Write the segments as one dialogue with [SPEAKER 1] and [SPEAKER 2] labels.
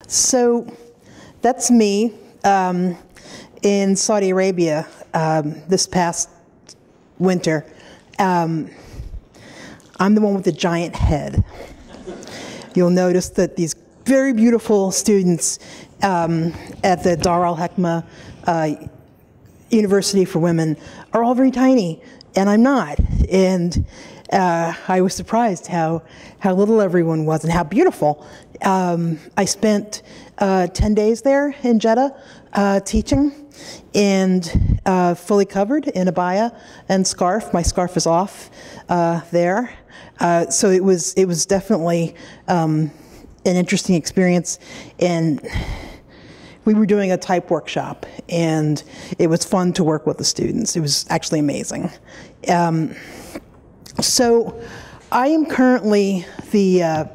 [SPEAKER 1] So that's me in Saudi Arabia this past winter. I'm the one with the giant head. You'll notice that these very beautiful students at the Dar al-Hekma University for Women are all very tiny, and I'm not. And I was surprised how little everyone was and how beautiful. I spent 10 days there in Jeddah teaching, and fully covered in abaya and scarf. My scarf is off there. So it was definitely an interesting experience, and we were doing a type workshop, and it was fun to work with the students. It was actually amazing. So I am currently the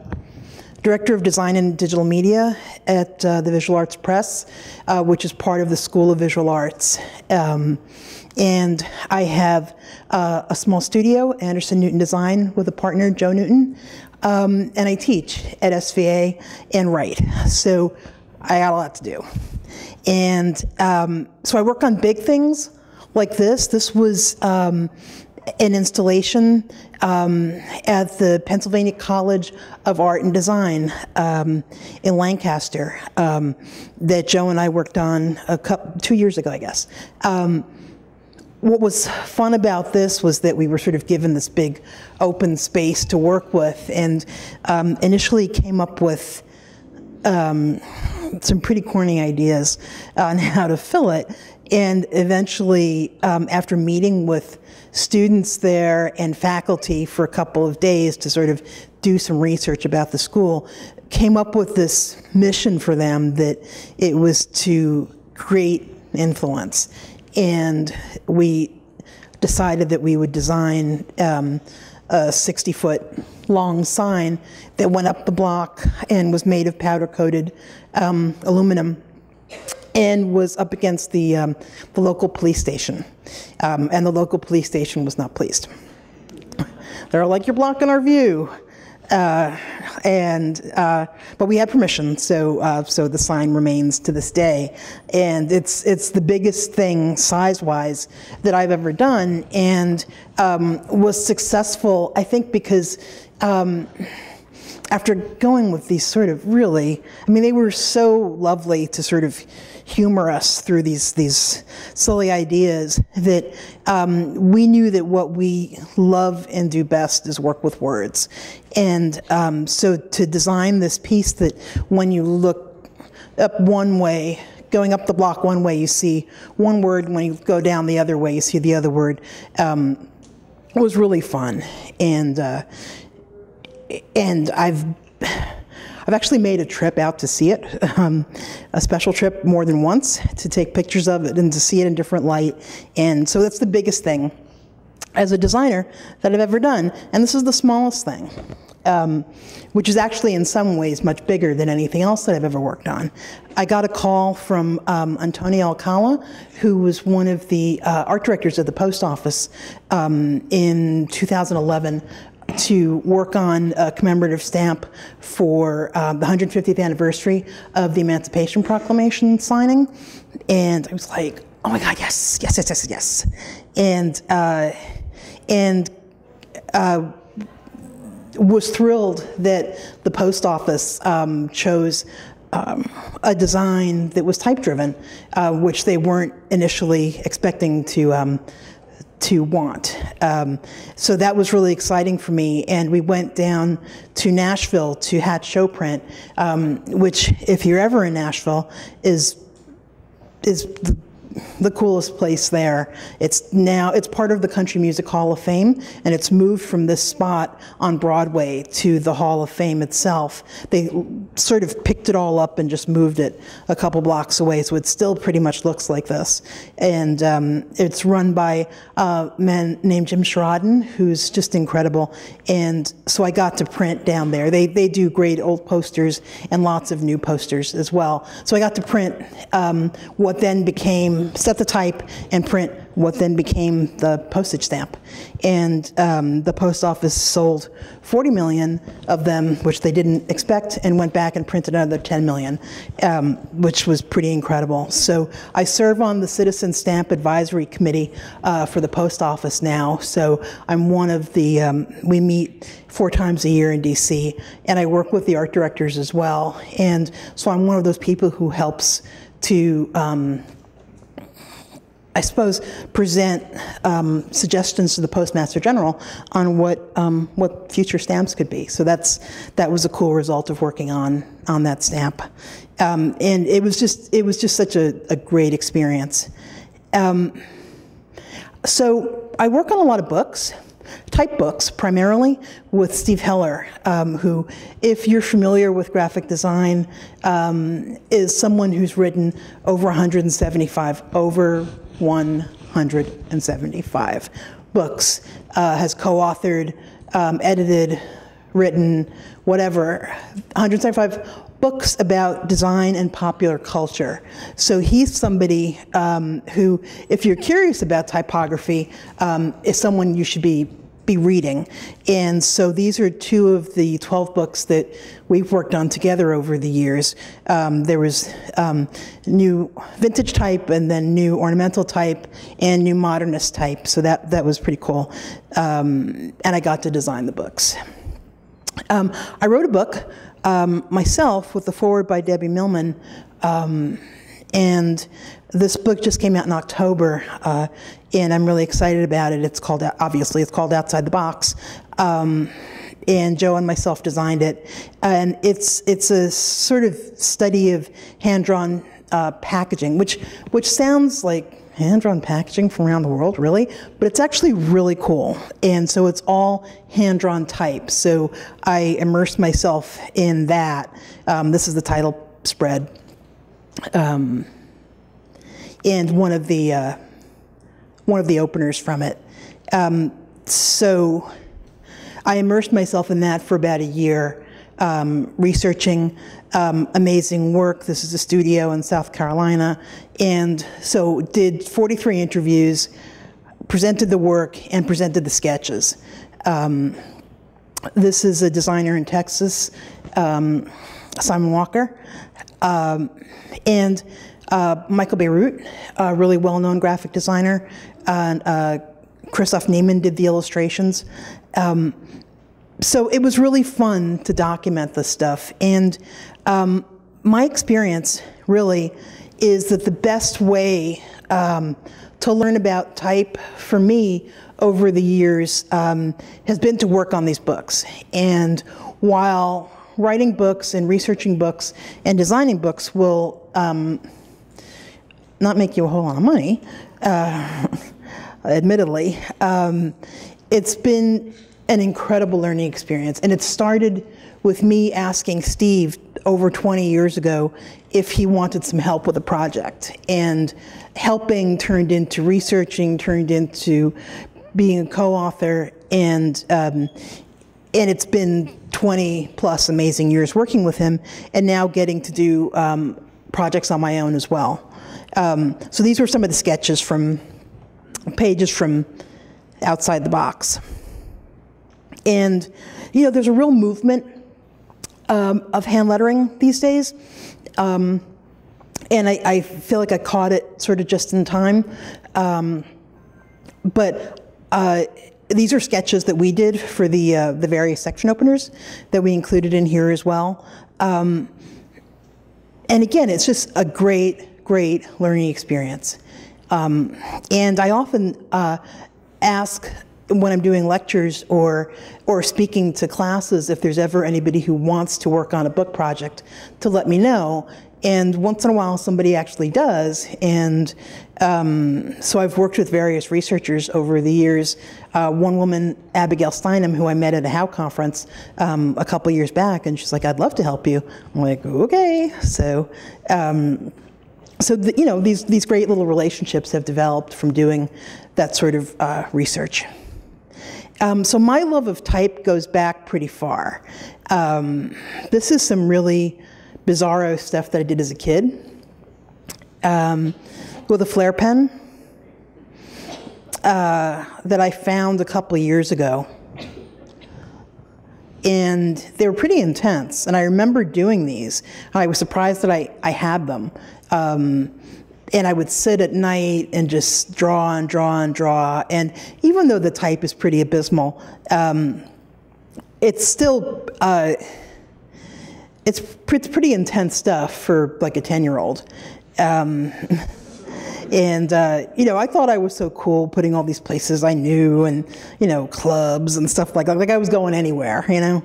[SPEAKER 1] Director of Design and Digital Media at the Visual Arts Press, which is part of the School of Visual Arts. And I have a small studio, Anderson Newton Design, with a partner, Joe Newton, and I teach at SVA and write. So I got a lot to do. And so I work on big things like this. This was an installation at the Pennsylvania College of Art and Design in Lancaster that Joe and I worked on 2 years ago, I guess. What was fun about this was that we were sort of given this big open space to work with, and initially came up with some pretty corny ideas on how to fill it. And eventually, after meeting with students there and faculty for a couple of days to sort of do some research about the school, came up with this mission for them that it was to create influence. And we decided that we would design a 60-foot long sign that went up the block and was made of powder-coated aluminum, and was up against the local police station. And the local police station was not pleased. They're like, "You're blocking our view." But we had permission, so the sign remains to this day. And it's the biggest thing size-wise that I've ever done, and was successful, I think, because after going with these sort of really, I mean, they were so lovely to sort of humor us through these silly ideas, that we knew that what we love and do best is work with words. And so to design this piece that when you look up one way, going up the block one way, you see one word, when you go down the other way, you see the other word, was really fun. And I've actually made a trip out to see it, a special trip more than once, to take pictures of it and to see it in different light. And so that's the biggest thing as a designer that I've ever done. And this is the smallest thing, which is actually in some ways much bigger than anything else that I've ever worked on. I got a call from Antonio Alcala, who was one of the art directors of the post office in 2011, to work on a commemorative stamp for the 150th anniversary of the Emancipation Proclamation signing. And I was like, oh my God, yes, yes, yes, yes, yes. And was thrilled that the post office chose a design that was type-driven, which they weren't initially expecting to want. So that was really exciting for me, and we went down to Nashville to Hatch Show Print, which, if you're ever in Nashville, is the coolest place there. It's part of the Country Music Hall of Fame, and it's moved from this spot on Broadway to the Hall of Fame itself. They sort of picked it all up and just moved it a couple blocks away, so it still pretty much looks like this. And it's run by a man named Jim Sheridan, who's just incredible. And so I got to print down there. They do great old posters and lots of new posters as well. So I got to print what then became, set the type and print what then became the postage stamp. And the post office sold 40 million of them, which they didn't expect, and went back and printed another 10 million, which was pretty incredible. So I serve on the Citizen Stamp Advisory Committee for the post office now. So I'm one of the, we meet 4 times a year in DC, and I work with the art directors as well. And so I'm one of those people who helps to, I suppose, present suggestions to the Postmaster General on what future stamps could be. So that was a cool result of working on that stamp, and it was just such a great experience. So I work on a lot of books. Type books, primarily, with Steve Heller, who, if you're familiar with graphic design, is someone who's written over 175 books, has co-authored, edited, written, whatever, 175 books about design and popular culture. So he's somebody who, if you're curious about typography, is someone you should be reading. And so these are 2 of the 12 books that we've worked on together over the years. There was new vintage type, and then new ornamental type, and new modernist type. So that was pretty cool. And I got to design the books. I wrote a book myself with the foreword by Debbie Millman, and this book just came out in October, and I'm really excited about it. It's called, obviously, it's called Outside the Box, and Joe and myself designed it, and it's a sort of study of hand-drawn packaging, which sounds like hand-drawn packaging from around the world, really, but it's actually really cool. And so it's all hand-drawn type. So I immersed myself in that. This is the title spread, and one of the openers from it. So I immersed myself in that for about a year, researching amazing work. This is a studio in South Carolina. And so did 43 interviews, presented the work, and presented the sketches. This is a designer in Texas, Simon Walker, and Michael Beirut, a really well-known graphic designer, and Christoph Niemann did the illustrations. So it was really fun to document this stuff. And my experience really is that the best way to learn about type for me over the years has been to work on these books. And while writing books and researching books and designing books will not make you a whole lot of money, admittedly, it's been an incredible learning experience. And it started with me asking Steve over 20 years ago if he wanted some help with a project. And helping turned into researching, turned into being a co-author, and it's been 20 plus amazing years working with him, and now getting to do projects on my own as well. So these were some of the sketches from pages from Outside the Box. And, you know, there's a real movement of hand lettering these days. And I feel like I caught it sort of just in time. But these are sketches that we did for the various section openers that we included in here as well. And again, it's just a great, great learning experience. And I often ask when I'm doing lectures or speaking to classes if there's ever anybody who wants to work on a book project to let me know. And once in a while somebody actually does. And so I've worked with various researchers over the years. One woman, Abigail Steinem, who I met at a Howe conference a couple years back, and she's like, "I'd love to help you." I'm like, "Okay." So you know, these great little relationships have developed from doing that sort of research. So my love of type goes back pretty far. This is some really bizarro stuff that I did as a kid with a flare pen. that I found a couple of years ago. And they were pretty intense. And I remember doing these. I was surprised that I had them. And I would sit at night and just draw and draw and draw. And even though the type is pretty abysmal, it's still, it's pretty intense stuff for like a 10-year-old. And, you know, I thought I was so cool putting all these places I knew and, you know, clubs and stuff like I was going anywhere, you know.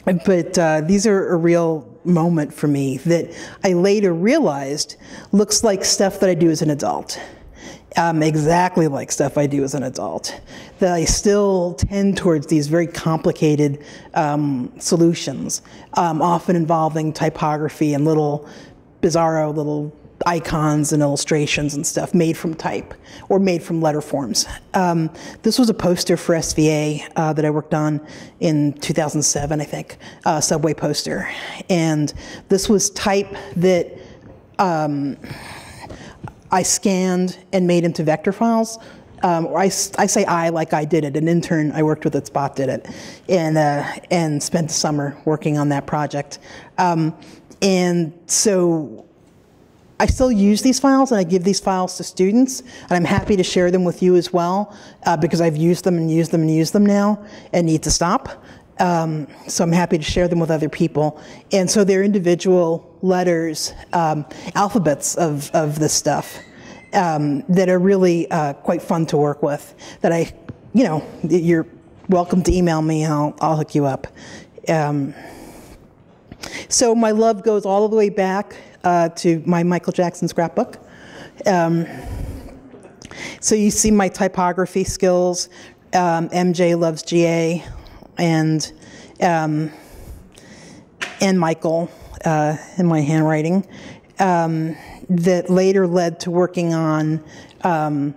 [SPEAKER 1] But these are a real moment for me that I later realized looks like stuff that I do as an adult. Exactly like stuff I do as an adult. That I still tend towards these very complicated solutions, often involving typography and little bizarro little icons and illustrations and stuff made from type or made from letter forms. This was a poster for SVA that I worked on in 2007, I think, subway poster. And this was type that I scanned and made into vector files. I say I like I did it. An intern I worked with at Spot did it, and spent the summer working on that project. And so I still use these files, and I give these files to students, and I'm happy to share them with you as well, because I've used them and used them and used them now and need to stop. So I'm happy to share them with other people. And so they're individual letters, alphabets of this stuff that are really quite fun to work with, that you know, you're welcome to email me, and I'll hook you up. So my love goes all the way back to my Michael Jackson scrapbook. So you see my typography skills. MJ loves GA, and Michael in my handwriting. That later led to working on a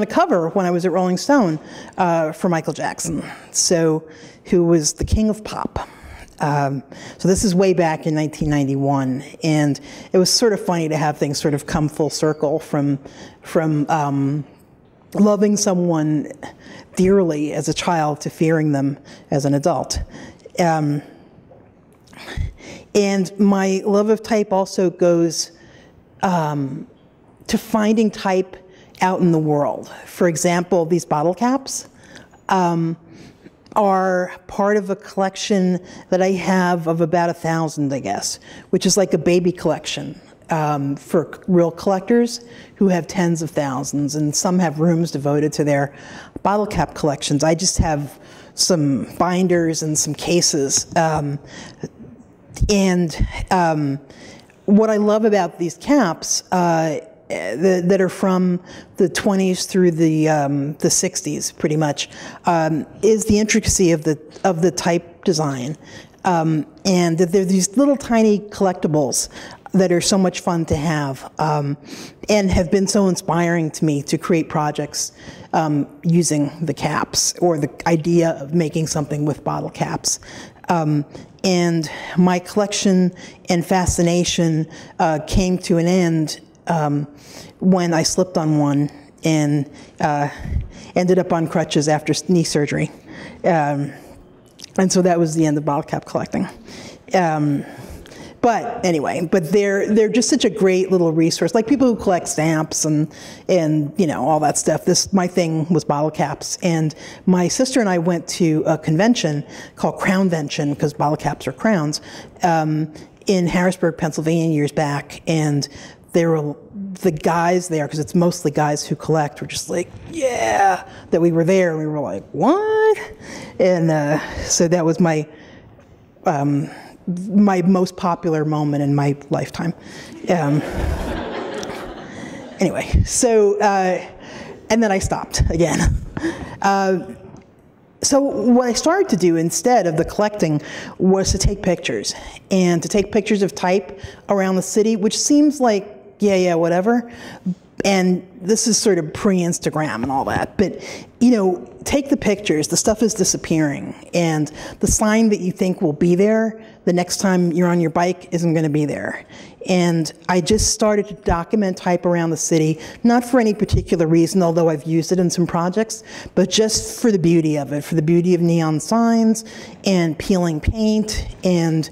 [SPEAKER 1] cover when I was at Rolling Stone for Michael Jackson, so who was the king of pop. So this is way back in 1991, and it was sort of funny to have things sort of come full circle from loving someone dearly as a child to fearing them as an adult. And my love of type also goes to finding type out in the world. For example, these bottle caps are part of a collection that I have of about 1,000, I guess, which is like a baby collection for real collectors who have tens of thousands, and some have rooms devoted to their bottle cap collections. I just have some binders and some cases. What I love about these caps that are from the 20s through the 60s, pretty much, is the intricacy of the type design, and that they're these little tiny collectibles that are so much fun to have, and have been so inspiring to me to create projects using the caps, or the idea of making something with bottle caps. And my collection and fascination came to an end when I slipped on one and ended up on crutches after knee surgery. And so that was the end of bottle cap collecting. But anyway, they're just such a great little resource. Like people who collect stamps and you know, all that stuff. My thing was bottle caps. And my sister and I went to a convention called Crownvention, because bottle caps are crowns, in Harrisburg, Pennsylvania years back. And there were the guys there, because it's mostly guys who collect, were just like, yeah, that we were there. And we were like, what? And so that was my most popular moment in my lifetime. Anyway, so, and then I stopped again. So what I started to do instead of the collecting was to take pictures, and to take pictures of type around the city, which seems like, yeah, whatever. And this is sort of pre-Instagram and all that, but you know, take the pictures. The stuff is disappearing, and the sign that you think will be there the next time you're on your bike isn't going to be there. And I just started to document type around the city, not for any particular reason, although I've used it in some projects, but just for the beauty of it, for the beauty of neon signs and peeling paint, and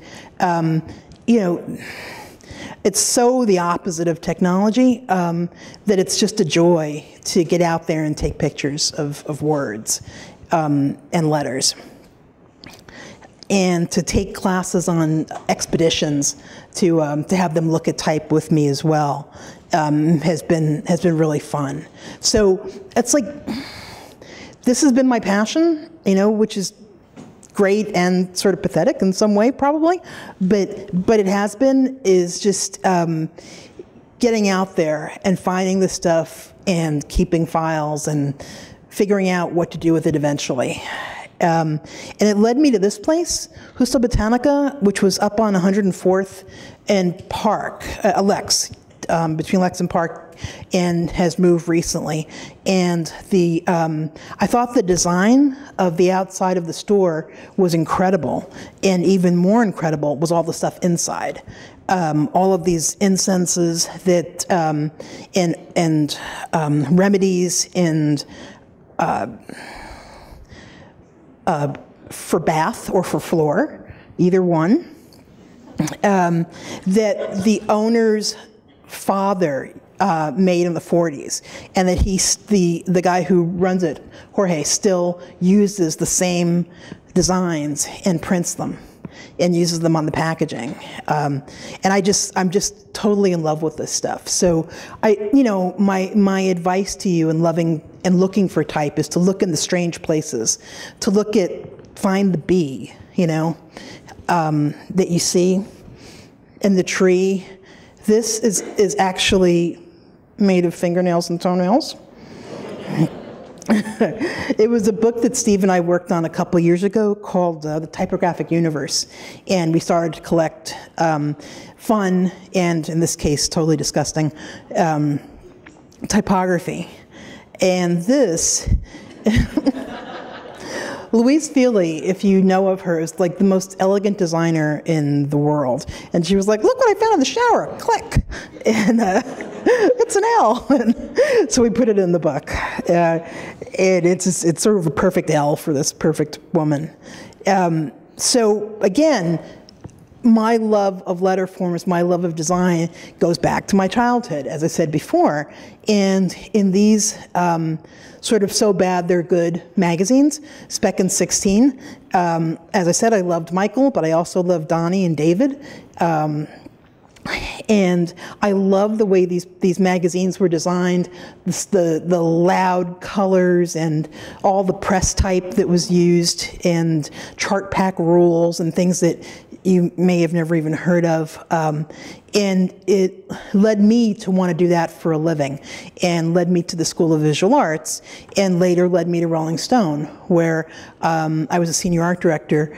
[SPEAKER 1] you know, it's so the opposite of technology that it's just a joy to get out there and take pictures of words and letters. And to take classes on expeditions to have them look at type with me as well has been really fun. So it's like, this has been my passion, you know, which is great and sort of pathetic in some way, probably, but it has been, is just getting out there and finding the stuff and keeping files and figuring out what to do with it eventually. And it led me to this place, Botanica, which was up on 104th and Park, Lex, between Lex and Park, and has moved recently. And I thought the design of the outside of the store was incredible, and even more incredible was all the stuff inside. All of these incenses that and remedies and for bath or for floor, either one, that the owner's father made in the 40s, and that the guy who runs it, Jorge, still uses the same designs and prints them and uses them on the packaging. And I'm just totally in love with this stuff. So you know, my advice to you in loving and looking for type is to look in the strange places, to find the bee, you know, that you see in the tree. This is actually made of fingernails and toenails. It was a book that Steve and I worked on a couple years ago called The Typographic Universe, and we started to collect fun, and in this case totally disgusting, typography. And this, Louise Vuitton, if you know of her, is like the most elegant designer in the world. And she was like, look what I found in the shower, click. And it's an L. And so we put it in the book. And it's sort of a perfect L for this perfect woman. So again, my love of letter forms, my love of design goes back to my childhood, as I said before. And in these sort of so bad they're good magazines, Spec and 16, as I said, I loved Michael, but I also loved Donnie and David. And I love the way these magazines were designed, the loud colors and all the press type that was used, and chart pack rules and things that you may have never even heard of. And it led me to want to do that for a living, and led me to the School of Visual Arts, and later led me to Rolling Stone, where I was a senior art director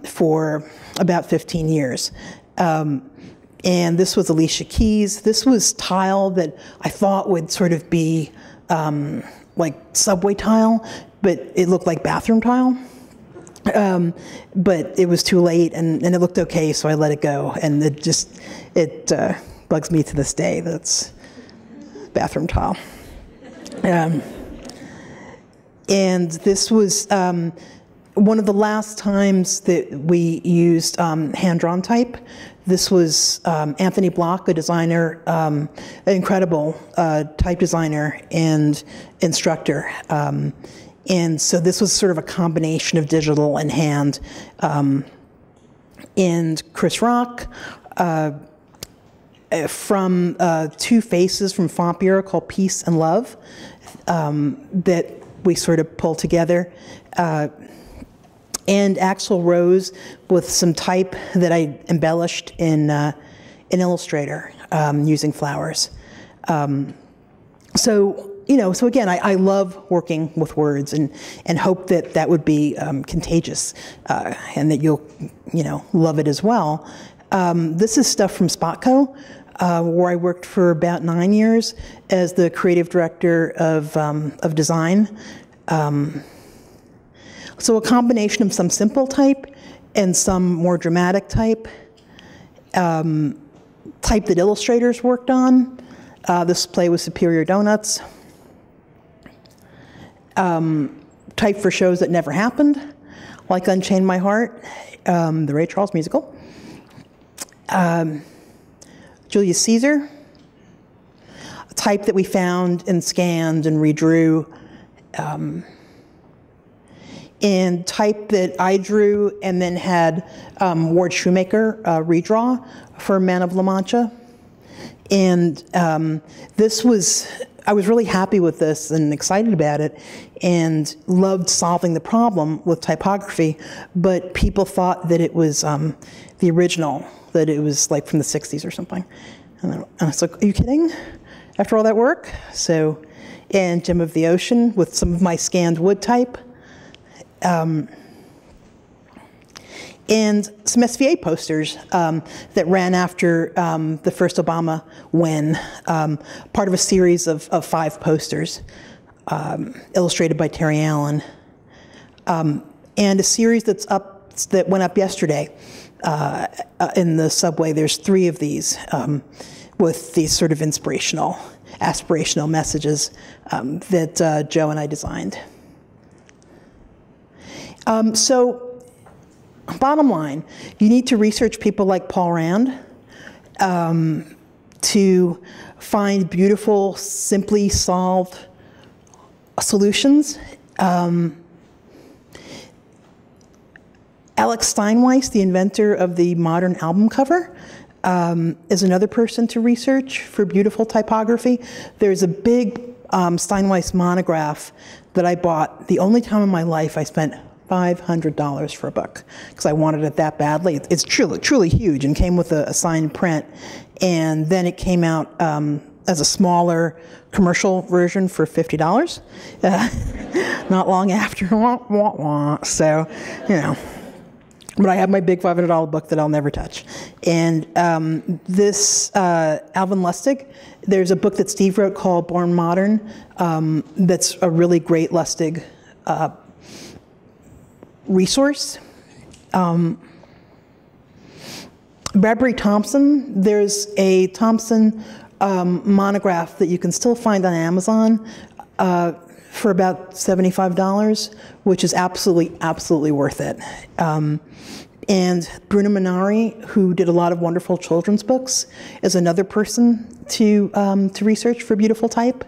[SPEAKER 1] for about 15 years. And this was Alicia Keys. This was tile that I thought would sort of be like subway tile, but it looked like bathroom tile. But it was too late, and it looked okay, so I let it go. And it bugs me to this day. That's bathroom tile. And this was one of the last times that we used hand-drawn type. This was Anthony Block, a designer, an incredible type designer and instructor. And so this was sort of a combination of digital and hand. And Chris Rock, from Two Faces from Font Bureau called Peace and Love, that we sort of pulled together. And Axl Rose with some type that I embellished in Illustrator using flowers. So, you know, so again, I love working with words, and hope that that would be contagious, and that you'll, you know, love it as well. This is stuff from Spotco. where I worked for about 9 years as the creative director of design. So a combination of some simple type and some more dramatic type. Type that illustrators worked on. This play was Superior Donuts. Type for shows that never happened, like Unchained My Heart, the Ray Charles musical. Julius Caesar, a type that we found and scanned and redrew, and type that I drew and then had Ward Shoemaker redraw for Man of La Mancha. And I was really happy with this and excited about it and loved solving the problem with typography, but people thought that it was the original, that it was like from the 60s or something. And I was like, are you kidding? After all that work? So, and Gem of the Ocean with some of my scanned wood type. And some SVA posters that ran after the first Obama win, part of a series of 5 posters illustrated by Terry Allen, and a series that went up yesterday in the subway. There's 3 of these with these sort of inspirational, aspirational messages that Joe and I designed. So, bottom line, you need to research people like Paul Rand to find beautiful, simply solved solutions. Alex Steinweiss, the inventor of the modern album cover, is another person to research for beautiful typography. There's a big Steinweiss monograph that I bought. The only time in my life I spent $500 for a book because I wanted it that badly. It's truly huge and came with a signed print. And then it came out as a smaller commercial version for $50. Not long after. So, you know. But I have my big $500 book that I'll never touch. And this Alvin Lustig, there's a book that Steve wrote called Born Modern that's a really great Lustig resource. Bradbury Thompson, there's a Thompson monograph that you can still find on Amazon for about $75, which is absolutely worth it. And Bruno Minari, who did a lot of wonderful children's books, is another person to research for beautiful type.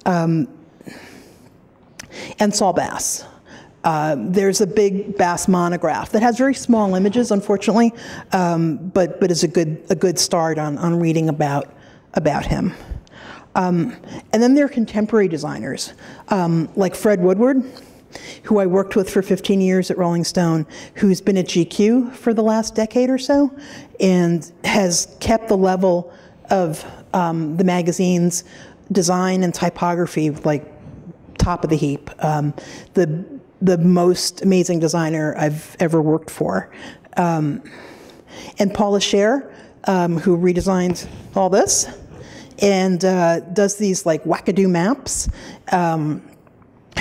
[SPEAKER 1] And Saul Bass. There's a big Bass monograph that has very small images, unfortunately, but is a good start on reading about him. And then there are contemporary designers like Fred Woodward, who I worked with for 15 years at Rolling Stone, who's been at GQ for the last decade or so, and has kept the level of the magazine's design and typography like top of the heap. The most amazing designer I've ever worked for. And Paula Scher, who redesigned all this and does these like wackadoo maps,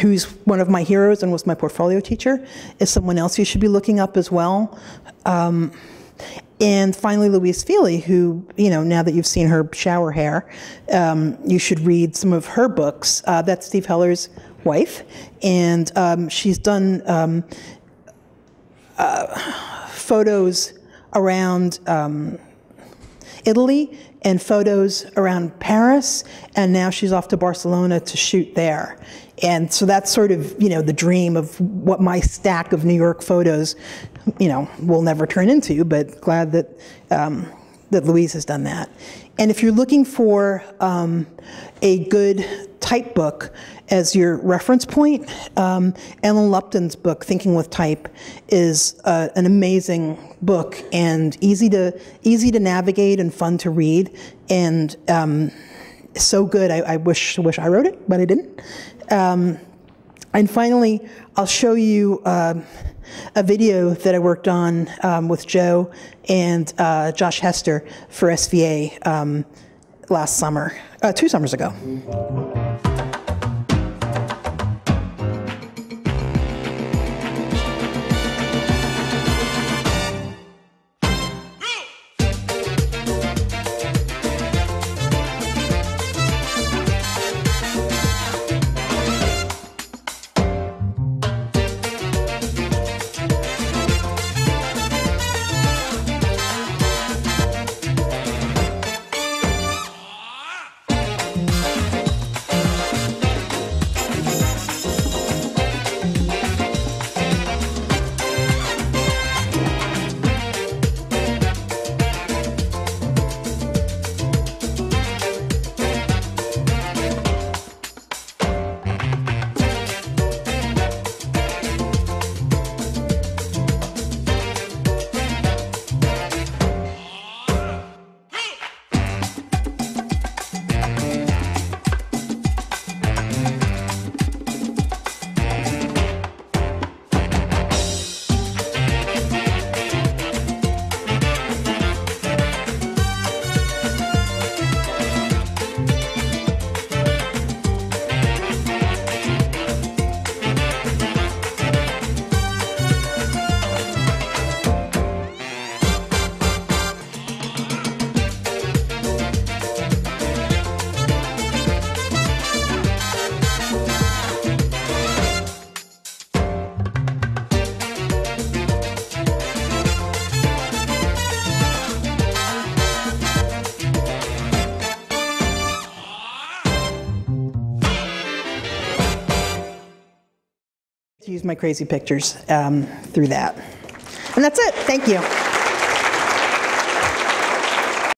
[SPEAKER 1] who's one of my heroes and was my portfolio teacher, is someone else you should be looking up as well. And finally, Louise Vuitton, who, you know, now that you've seen her shower hair, you should read some of her books. That's Steve Heller's wife, and she's done photos around Italy and photos around Paris, and now she's off to Barcelona to shoot there. And so that's sort of, you know, the dream of what my stack of New York photos, you know, will never turn into, but glad that that Louise has done that. And if you're looking for a good type book as your reference point, Ellen Lupton's book, Thinking with Type, is an amazing book and easy to navigate and fun to read, and so good. I wish I wrote it, but I didn't. And finally, I'll show you a video that I worked on with Joe and Josh Hester for SVA last summer, 2 summers ago. To use my crazy pictures through that. And that's it. Thank you.